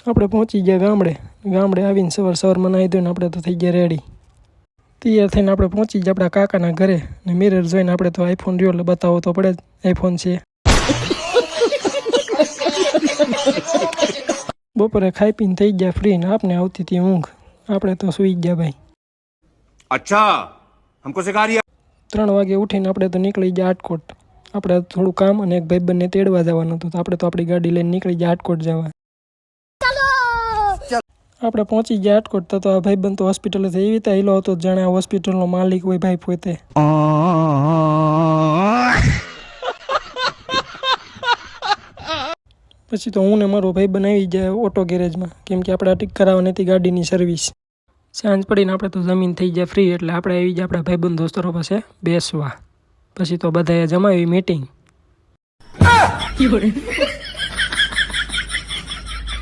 આપણે પહોંચી ગયા ગામડે આવીને સવારમાં નાહી ધોઈને આપણે તો થઈ ગયા રેડી. તૈયાર થઈને આપણે પહોંચી ગયા આપણા કાકાના ઘરે ને મિરર જોઈને આપણે તો આઈફોન રહ્યો એટલે બતાવવો તો પડે જ આઈફોન છે. બપોરે ખાઈ પીને થઈ ગયા ફ્રી ને આપને આવતી હતી ઊંઘ. આપણે તો સૂઈ ગયા ભાઈ. અચ્છા હમકો સિખા રહ્યા. 3 વાગે ઉઠીને આપણે તો નીકળી ગયા આટકોટ. આપણે થોડું કામ અને એક ભાઈબંધને તેડવા જવાનું હતું તો આપણે તો આપણી ગાડી લઈને નીકળી ગયા આટકોટ જવા. આપણે પહોંચી ગયા આટકોટ તો આ ભાઈબંધ તો હોસ્પિટલેથી એવી રીતે હિલો હતો જાણે આ હોસ્પિટલનો માલિક હોય ભાઈ પોતે. પછી તો હું ને મારો ભાઈબંધ આવી ગયા ઓટો ગેરેજમાં કેમ કે આપણે ટીક કરાવવાની હતી ગાડીની સર્વિસ. સાંજ પડીને આપણે તો જમીન થઈ ગયા ફ્રી એટલે આપણે આવી ગયા આપણા ભાઈબંધ દોસ્તરો પાસે બેસવા. પછી તો બધાએ જમાવી મીટિંગ.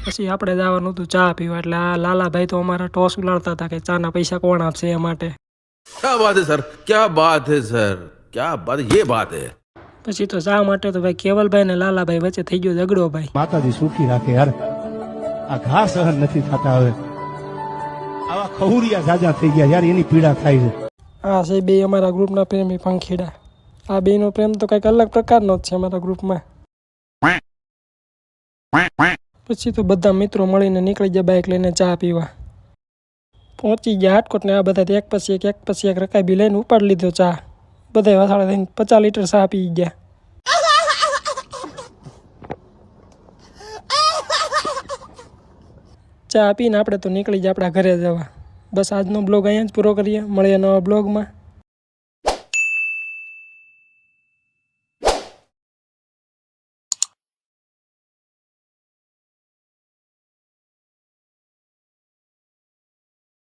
પછી આપણે જવાનું હતું ચા પીવા એટલે આ લાલાભાઈ તો અમારા ટોસ ઉલાડતા હતા કે ચાના પૈસા કોણ આપશે એ માટે. क्या बात है सर, क्या बात है सર, क्या बात, ये बात है. પછી તો ચા માટે તો ભાઈ કેવલભાઈ ને લાલાભાઈ વચ્ચે થઈ ગયો ઝઘડો ભાઈ. માતાજી સુખી રાખે યાર, આ ઘા સહન નથી થતા હવે. આવા ખહુરિયા જાજા થઈ ગયા યાર, એની પીડા થાય છે. આ છે બે અમારા ગ્રુપના પ્રેમી પંખીડા. આ બેનો પ્રેમ તો કંઈક અલગ પ્રકારનો જ છે અમારા ગ્રુપમાં. પછી તો બધા મિત્રો મળીને નીકળી ગયા બાઇક લઈને ચા પીવા. પહોંચી ગયા હાટકોટ ને આ બધા એક પછી એક રકાબી લઈને ઉપાડી લીધો ચા. બધા વસાડા થઈને 50 લીટર ચા પી ગયા. ચા પીને આપણે તો નીકળી ગયા આપણા ઘરે જવા. બસ આજનો બ્લોગ અહીંયા જ પૂરો કરીએ. મળીએ નવા બ્લોગમાં.